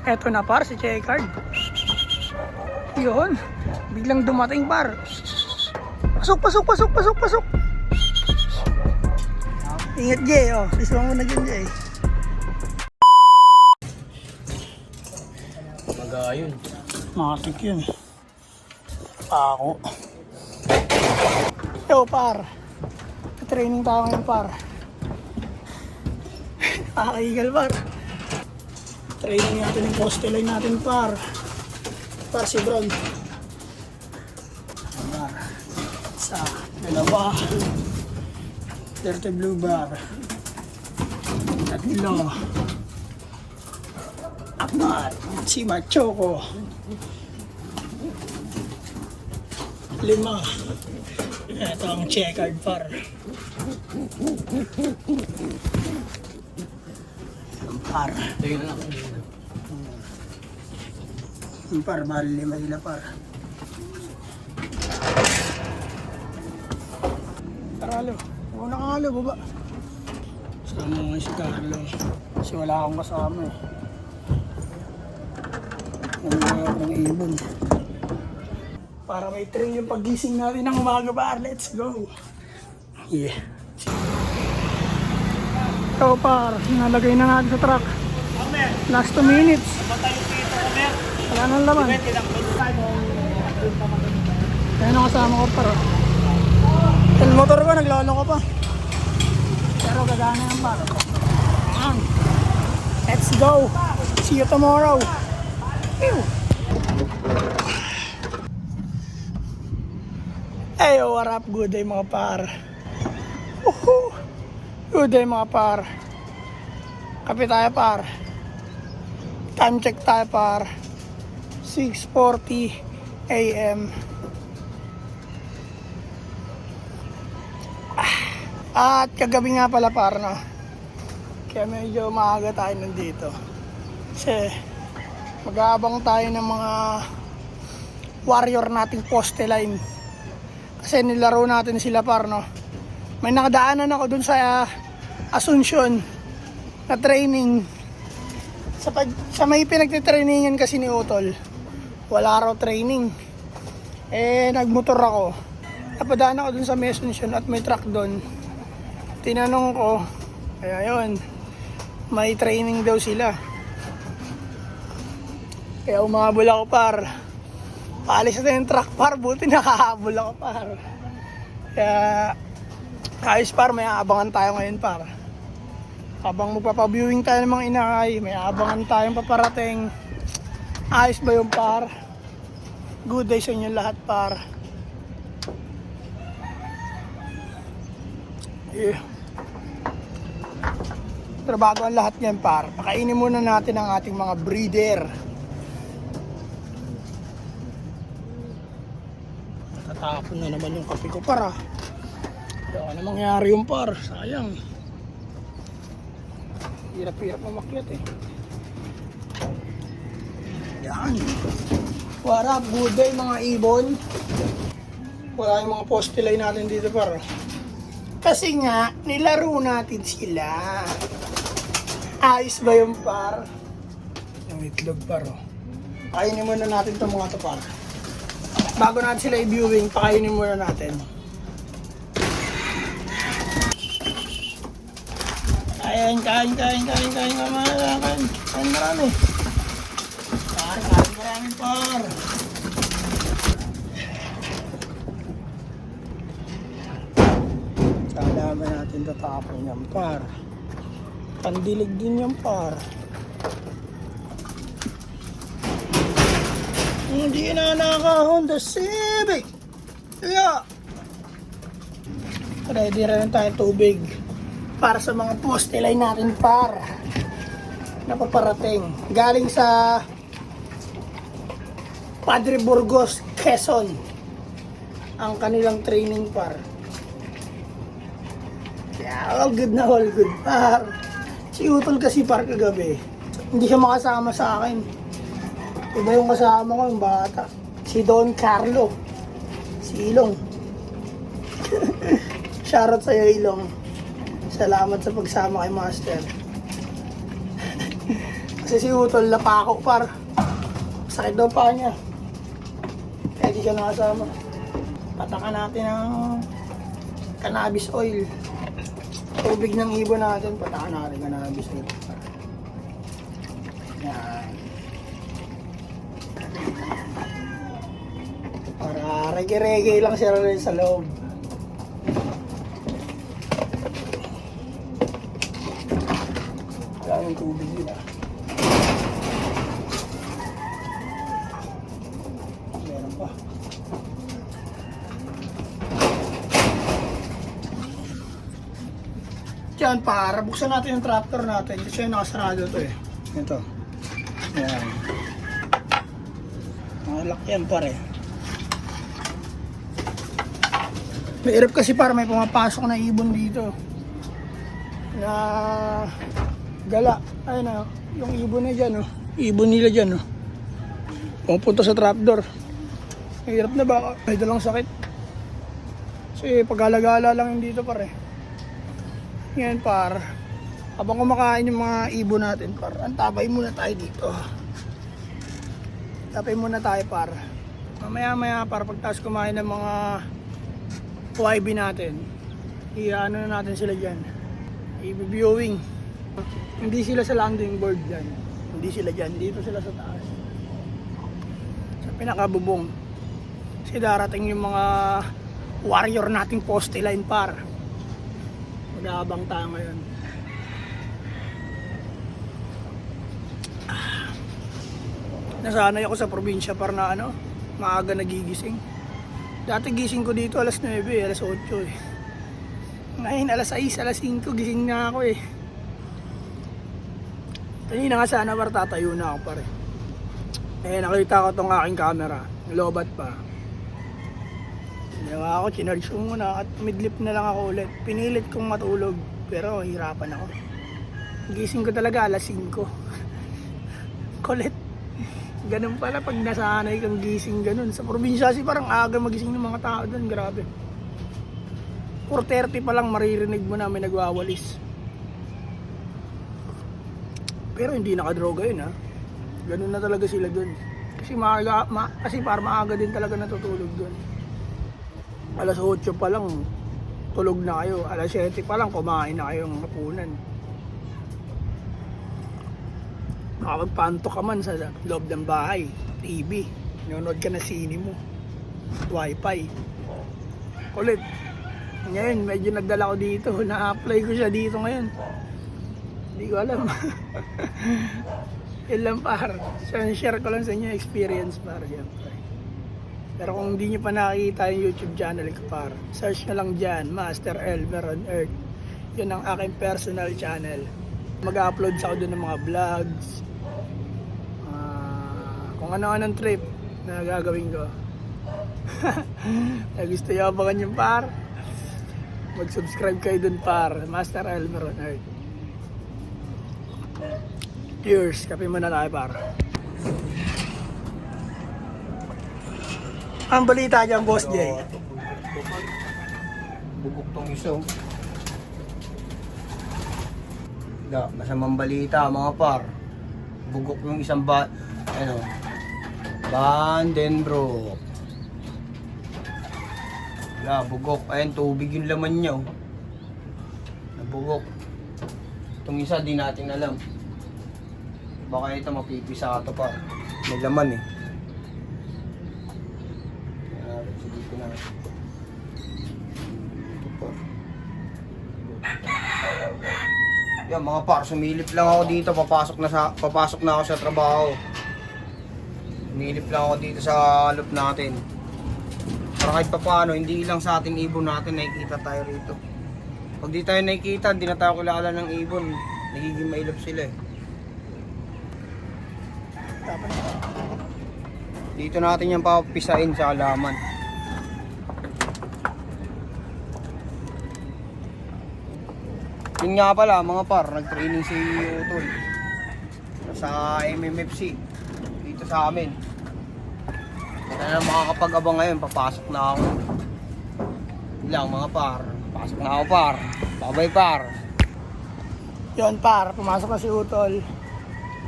Eto na par, si Checard. Yun. Biglang dumating par. Pasok, pasok, pasok, pasok, pasok. Ingat Jay, oh. Isma mo na dyan Jay. Magayon. Matik yun. Ako. Yo par. Training tayo ngayon par. Nakakaigal par. Training natin yung poste line natin par. Par si Brown. Par. Isa. Dalawa. Dirty blue bar. Tatlo. Apat. Si Machoco. 5. Ito ang Checard par. Ang par. Tingnan na lang. Ang par, bali 5 sila par. Carlo, una ka Carlo, baba. Sama nga si Carlo. Kasi wala akong kasama eh. Ng ibon. Para may train yung paggising natin ng umaga par. Let's go! Yeah. So par, nalagay na natin sa truck. Last 2 minutes. Wala nang laman. Kaya nung kasama ko par. El motor ko, naglolo ko pa. Pero gagana yan par. Let's go! See you tomorrow! Ew. Hey, what up? Good day mga par. Good day mga par. Kape tayo par. Time check tayo par. 6:40 AM. At kagabi nga pala par no. Kaya medyo maaga tayo nandito. Kasi mag-aabang tayo ng mga warrior nating poste line. Kasi nilaro natin sila par no. May nakadaanan ako dun sa Asuncion na training. Sa may pinagtitrainingan kasi ni Utol. Wala raw training. Eh nagmotor ako. Napadaan ako dun sa may Asuncion at may truck dun. Tinanong ko, kaya yun, may training daw sila. Kaya umabol ako par. Paalis na yung truck par, buti nakahabol ako par. Kaya ayos par, may aabangan tayo ngayon par. Habang magpapaviewing tayo ng mga inahay, may aabangan tayong paparating. Ayos ba yung par? Good day sa inyo lahat par. Yeah. Pero bago ang lahat yan par, pakainin muna natin ang ating mga breeder. Tatapon na naman yung kape ko para. Ano mangyari yung par? Sayang. Hirap-hirap mamakyat eh. Yan. What up? Good day mga ibon. Wala yung mga poste line natin dito par. Kasi nga, nilaro natin sila. Ayos ba yung par? Yung itlog par oh. Pakainin muna natin itong mga to par. Bago natin sila i-viewing, pakainin muna natin. Kain marami. Kain marami par. Salamat natin tatapon yan par. Pandilig din yan par. Hindi na naka-Honda Civic. Kaya ready rin tayo tubig para sa mga poste line natin par. Napaparating galing sa Padre Burgos, Quezon ang kanilang training par. Yeah, all good na all good par. Si Utol kasi par kagabi, hindi siya makasama sa akin. Iba yung kasama ko, yung bata. Si Don Carlo. Si Ilong. Shoutout sa'yo Ilong. Salamat sa pagsama kay Master. Kasi si Utol napako par. Sakit daw pa niya. Kaya di siya nakasama. Patakan natin ng cannabis oil. Tubig ng ibon natin, patakan natin cannabis oil. Yan. Para reggae-reggae lang siya rin sa loob. Wala yung tubig yun ah. Meron pa. Diyan para buksan natin yung tractor natin kasi nakasarado to eh. Ito. Yan. Malak yan pare. Mahirap kasi para may pumapasok na ibon dito. Na gala. Ayun na. Yung ibon na dyan. Oh. Ibon nila dyan. Oh. Pumunta sa trapdoor. Mahirap na ba? May dalang sakit. Kasi pag-alagala lang yung dito pare. Yan par. Habang kumakain yung mga ibon natin par. Antabay muna tayo dito. Tapay muna tayo par. Mamaya par pagtas kumain ng mga YB natin. I-ano na natin sila dyan. I-viewing. Hindi sila sa landing board dyan. Hindi sila dyan. Dito sila sa taas. Sa pinakabubong. Kasi darating yung mga warrior nating poste line par. Mag-aabang tayo ngayon. Nasanay ako sa probinsya para na ano, maaga nagigising. Dati gising ko dito alas 9, alas 8 eh. Ngayon alas 6, alas 5 gising na ako eh. Kanina nga sana para tatayo na ako pare. Eh nakita ko tong aking camera, lobat pa. Ginawa ako, chinarge ko muna at midlip na lang ako ulit. Pinilit kong matulog pero hirapan ako. Gising ko talaga alas 5. Kulit. Ganun pala pag nasanay kang gising ganun. Sa probinsya kasi parang aga magising ng mga tao doon, grabe. 4:30 pa lang maririnig mo na may nagwawalis. Pero hindi nakadroga yun ha. Ganun na talaga sila doon. Kasi kasi parang maaga din talaga natutulog doon. Alas 8 pa lang tulog na kayo. Alas 7 pa lang kumain na kayo ng hapunan. Makapagpanto ka man sa loob ng bahay, TV, nanonood ka na sine mo, wifi. Kulit. Ngayon, medyo nagdala ko dito, na-apply ko siya dito ngayon. Hindi ko alam. Yun lang par. Share ko lang sa inyo experience par. Pero kung hindi nyo pa nakikita yung YouTube channel ko par, search na lang dyan, Master Elmer on Earth. Yun ang aking personal channel. Mag-upload ako doon ng mga vlogs, kung ano-anong trip na gagawin ko. Na gusto nyo abangan yung par, mag-subscribe kayo doon par, Master Elmer on Earth. Cheers, kape muna tayo par. Ang balita dyan, Boss Jay. Bugok tong iso. Masamang balita mga par. Bugok yung isang Vandenbroek. Bugok. Ayan, tubig yung laman niya. Nabugok. Itong isa di natin alam. Baka ito mapipisa ka to par. May laman eh. Dito na. Ito par. Yan mga par, sumilip lang ako dito, papasok na ako sa trabaho. Sumilip lang ako dito sa loop natin. Para kahit pa paano, hindi lang sa ating ibon natin nakikita tayo rito. Pag di tayo nakikita, hindi na tayo kilala ng ibon. Nagiging mailap sila eh. Dito natin yung papisain sa halaman. Yun nga pala mga par, nag-training si Utol sa MMFC dito sa amin. Sana makakapag-abang ngayon, papasok na ako. Yun lang mga par, papasok na ako par. Bye-bye par. Yun par, pumasok na si Utol.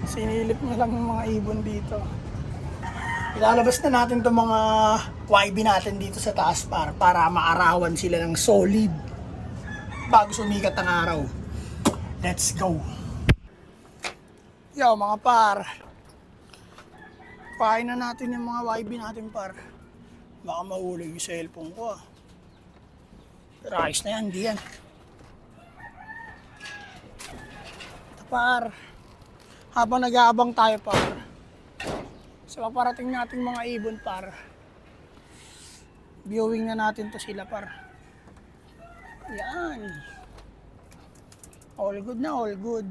Sinilip na lang yung mga ibon dito. Ilalabas na natin itong mga YB natin dito sa taas para maarawan sila ng solid bago sumikat ang araw. Let's go! Yo mga par, pahin na natin yung mga YB natin par. Baka mahulog yung cellphone ko ah. Pero ayos na yan, di yan. Ito par, habang nag-aabang tayo par, sa paparating nating mga ibon par, viewing na natin to sila par. Yan. All good na, all good.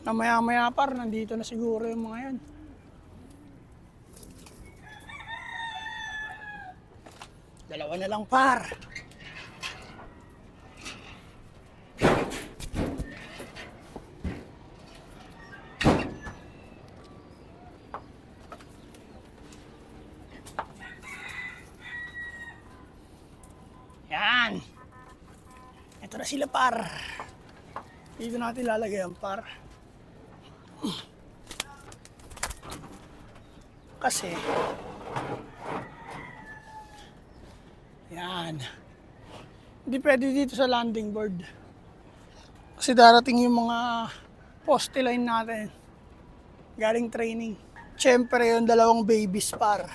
Na maya-maya par, nandito na siguro yung mga yan. Dalawa na lang par. Yan. Ito na sila par. Dito natin lalagay ang par. Kasi yan. Hindi pwede dito sa landing board. Kasi darating yung mga poste line natin. Galing training. Siyempre yung dalawang babies par.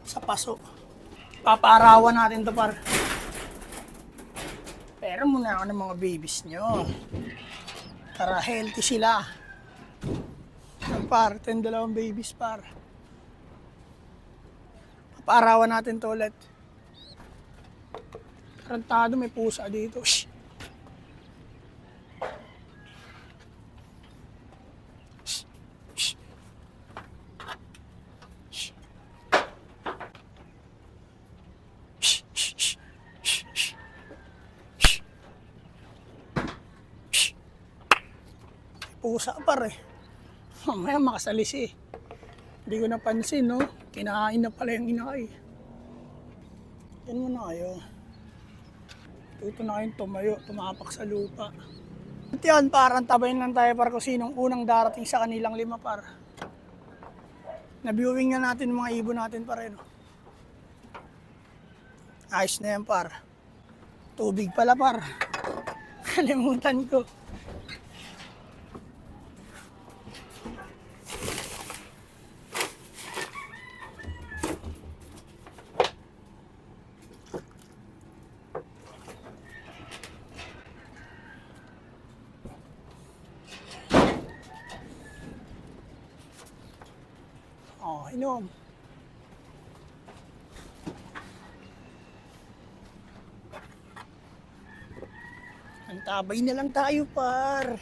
Sa paso. Papaarawan natin to par. Pero muna ako ng mga babies nyo. Para healthy sila. Yan par, ito yung dalawang babies par. Papaarawan natin to ulit. Tarantado, may pusa dito. Shh. Shh. Shh. Shh. Shh. Shh. Shh. Shh. Shh. Pusa par eh. Mamaya makasalis eh. Hindi ko napansin no. Kinain na pala yung inakay. Yan mo na kayo. Tuto na kayong tumayo, tumapak sa lupa. At yan, parang tabayin lang tayo para kung sinong unang darating sa kanilang 5 par. Na-viewing na natin mga ibon natin pa rin. Ayos na yan par. Tubig pala par. Kalimutan ko. Oh, inom. Antabay na lang tayo, par.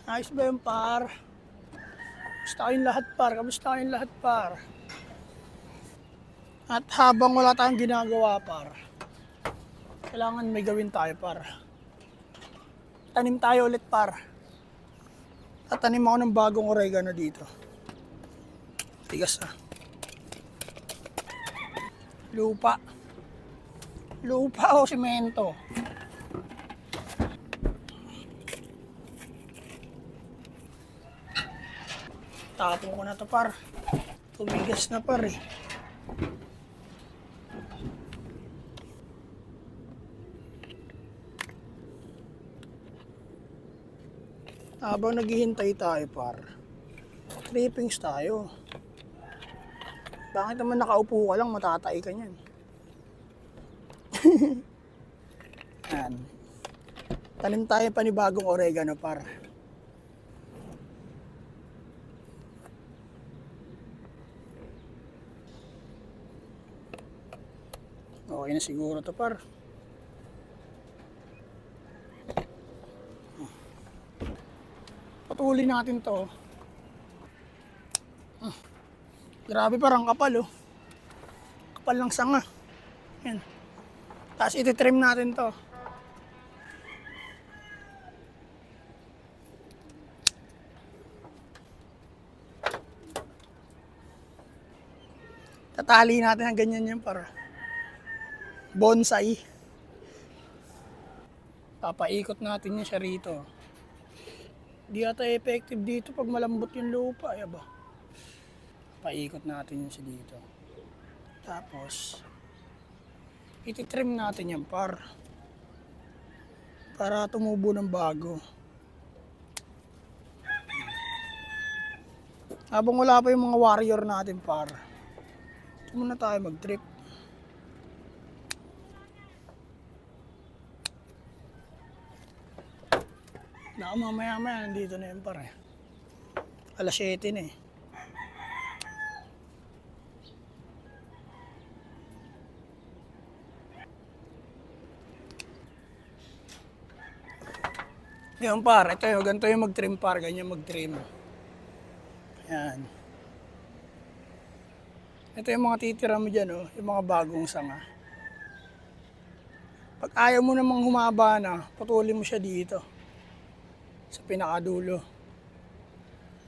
Ayos ba yung par? Kamusta kayong lahat, par? Kamusta kayong lahat, par? At habang wala tayong ginagawa, par, kailangan may gawin tayo, par. Tanim tayo ulit, par. Tatanim ako ng bagong oregano dito. Tigas na. Lupa. Lupa o simento. Tapon ko na to par. Tumigas na par eh. Habang naghihintay tayo par, trippings tayo. Bakit naman nakaupo ka lang, matatay ka niyan? Yan. Tanim tayo panibagong oregano par. Okay na siguro to par. Patuloy natin to. Grabe parang kapal oh. Kapal ng sanga. Yan. Tapos iti-trim natin to. Tatali natin ang ganyan yan para bonsai. Papaikot natin yan siya rito. Di ata effective dito pag malambot yung lupa. Ay ba? Paikot natin yan siya dito. Tapos, ititrim natin yan para tumubo ng bago. Habang wala pa yung mga warrior natin ito muna tayo mag-trip. Baka mamaya nandito na yun Alas 7 na eh. Yun ito yung ganito yung mag-trim ganyan mag-trim. Yan. Ito yung mga titira mo dyan, oh, yung mga bagong sanga. Pag ayaw mo namang humaba na, putulin mo siya dito. Sa pinakadulo.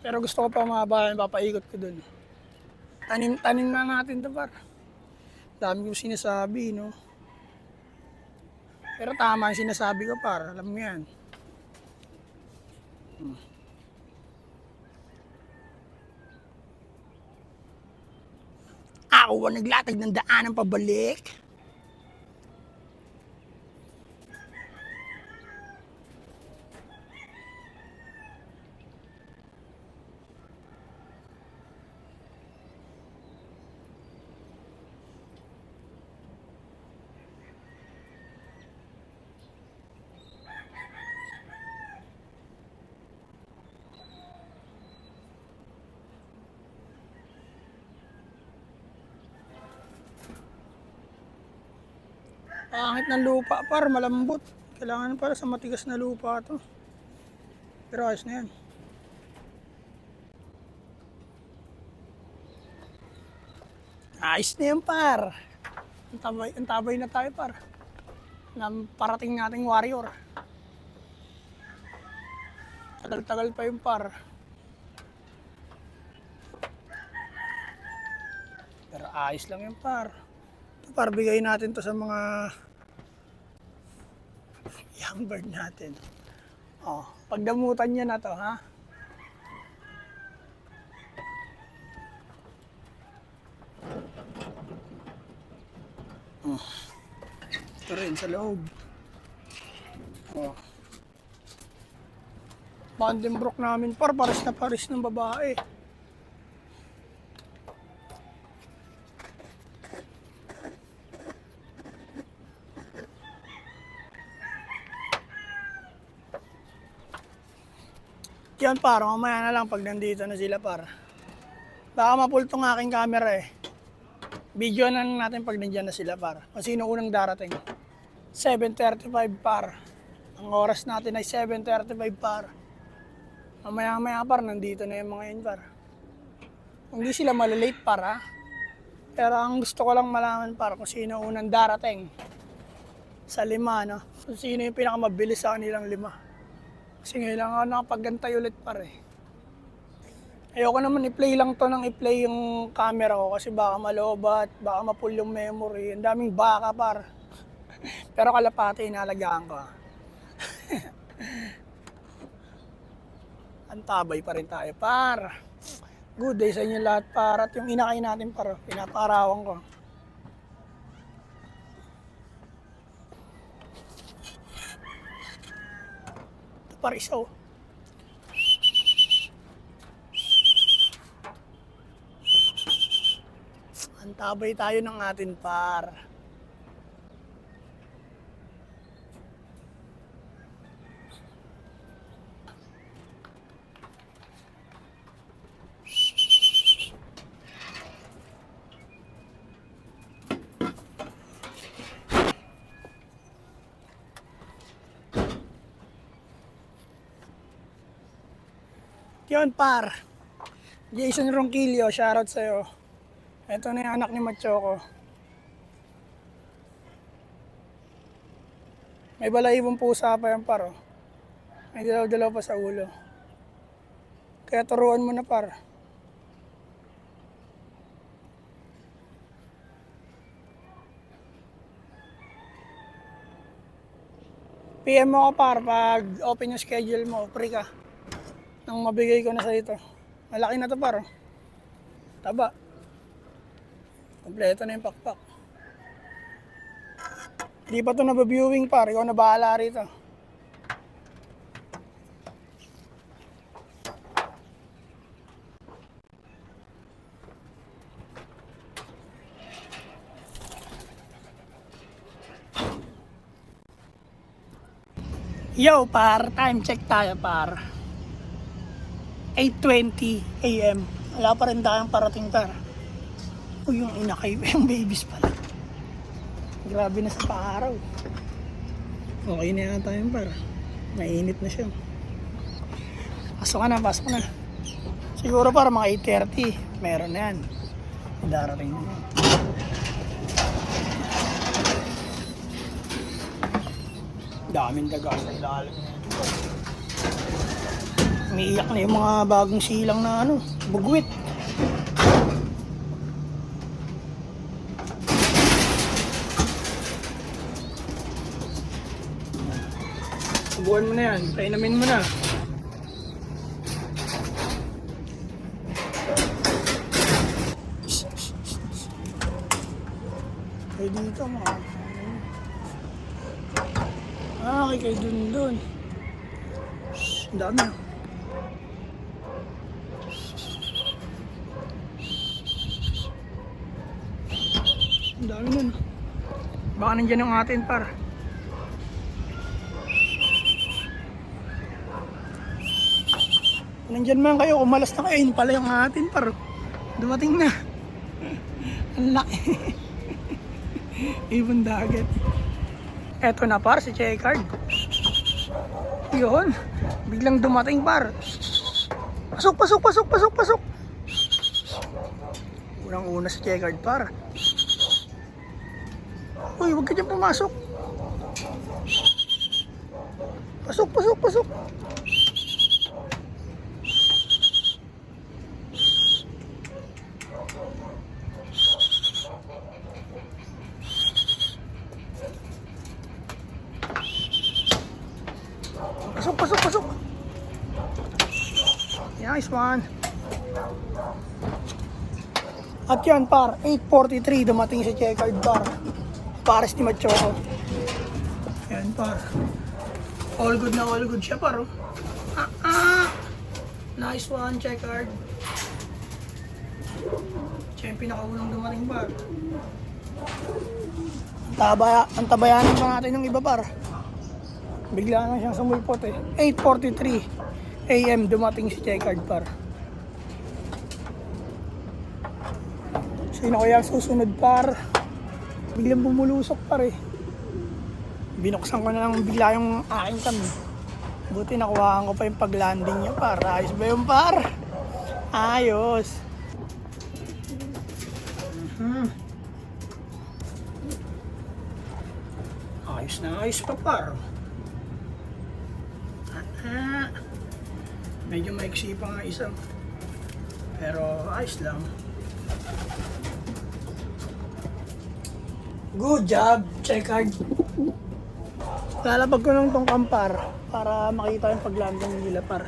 Pero gusto ko pa mahaba, papaikot ko dun. Tanim na natin ito Dami kong sinasabi, no? Pero tama yung sinasabi ko alam mo yan. Ako ang naglatag ng daan ng pabalik. Pangit ng lupa malambot. Kailangan sa matigas na lupa to. Pero ayos na yan. Ayos na yan Antabay na tayo ng parating nating warrior. Tagal-tagal pa yung Pero ayos lang yung bigay natin to sa mga young bird natin. Oh, pagdamutan niya na to, ha? Ito rin sa loob. Oh. Vandenbroek namin pares na pares ng babae. Yan mamaya na lang pag nandito na sila Baka mapultong aking camera eh. Video na lang natin pag nandiyan na sila Kung sino unang darating. 7:35 Ang oras natin ay 7:35 Mamaya nandito na yung mga yun Hindi sila malalate Pero ang gusto ko lang malaman kung sino unang darating. Sa 5 no. Kung sino yung pinakamabilis sa kanilang 5. Kasi ngayon lang ako nakapagantay ulit Ayoko naman i-play lang to i-play yung camera ko kasi baka malobat, baka ma-pull yung memory. Ang daming baka Pero kalapati inalagaan ko. Antabay pa rin tayo Good day sa inyo lahat At yung inakain natin pinaparawan ko. Isa Antabay tayo ng atin Yun Jason Ronquillo, shoutout sa'yo. Ito na yung anak ni Machoco. May balayibong pusa pa yan May dalaw-dalaw pa sa ulo. Kaya turuan mo na PM mo ako par, pag open yung schedule mo, free ka. Nang mabigay ko na sa ito. Malaki na to par. Taba. Kompleto na yung pakpak. Di pa to nababiewing par, ikaw na bahala rito. Yo par, time check tayo par. 8:20 AM. Wala pa rin tayong parating par. Uy, yung inakay yung babies pala. Grabe na sa paaraw. Okay na yata yun par. Mainit na siya. Pasok ka na, pasok na. Siguro para mga 8:30. Meron na yan. Darating na yan. Daming daga sa ilalim. Umiiyak na yung mga bagong silang na ano, bugwit. Subukan mo na yan, painamin mo na. Ay dito mga. Kay dun. Shhh, ang dami. Ang dami nun. Baka nandiyan yung atin par. Nandiyan man kayo, umalas na kayo, yun pala yung atin par. Dumating na. Ang laki. Ibon dagat. Eto na par, si Checard. Yun. Biglang dumating par. Pasok. Unang-una si Checard par. Uy, huwag ka dyan pumasok. Pasok. Pasok. Nice one. At yan par, 8:43 dumating si Checard par. Pares ni Machoko. Yan par. All good siya par. Nice one, Checard. Siya yung pinakaunang dumating par. Ang tabayanan pa natin ng iba par. Bigla na siyang sumulpot eh. 8:43 AM dumating si Checard par. Sino kaya susunod par? Biglang bumulusok par eh. Binuksan ko na lang bigla yung aking kami. Buti nakuhaan ko pa yung pag-landing niya par. Ayos ba yung par? Ayos. Ayos pa par. Medyo maiksi pa nga isa. Pero ayos lang. Good job, Checard. Lalabag ko lang tong kampar para makita yung paglanding nila par.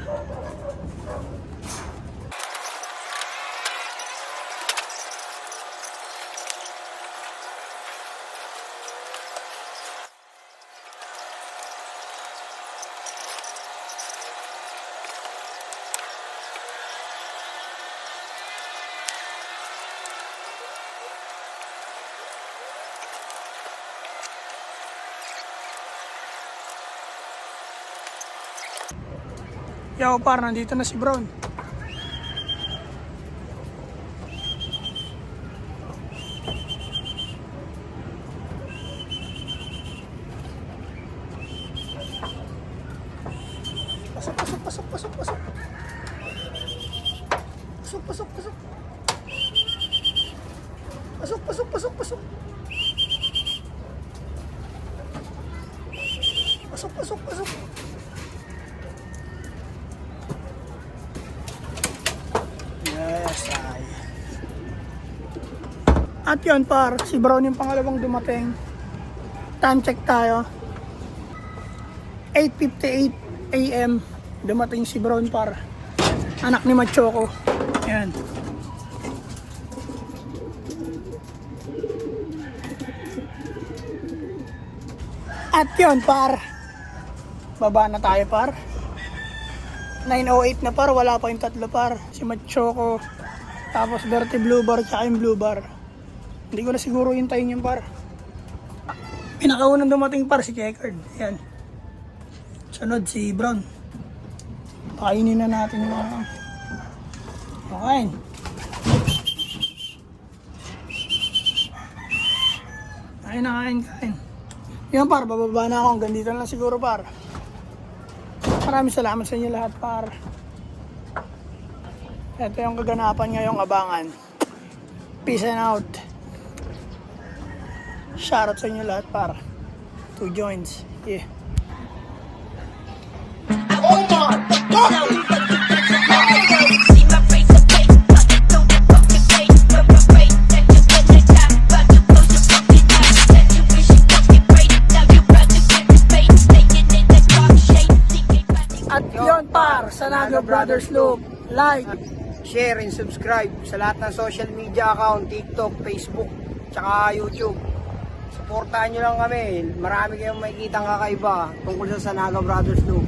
Yo par, nandito na si Brown. Pasok. Pasok. Yes, ay. At yun par, si Brown yung pangalawang dumating. Time check tayo. 8:58 AM, dumating si Brown par. Anak ni Machoco. Ayan. At yun par, baba na tayo par. 9:08 na par, wala pa yung tatlo par. Si Machoco, tapos Dirty Blue Bar, tsaka yung Blue Bar. Hindi ko na siguro hintayin yung par. Pinakaunang dumating par si Checkered. Ayan. Sunod si Brown. Kainin na natin yung mga... Okay. Kain na, kain. Yan par, bababa na ako. Hanggang dito na lang siguro par. Maraming salamat sa inyo lahat par. Ito yung kaganapan ngayong abangan. Peace and out. Shoutout sa inyo lahat par. 2 joints. Yeah. At yun par, sa Naga Brothers Loop. Like, Share and subscribe sa lahat ng social media account, TikTok, Facebook, tsaka YouTube. Supportahan nyo lang kami. Marami kayong makikita kakaiba tungkol sa Naga Brothers Loop.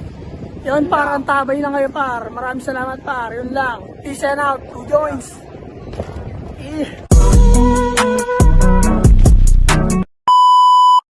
yun par, ang tabay na kayo par. Maraming salamat par, yun lang. Peace and out, 2 joints. Yeah.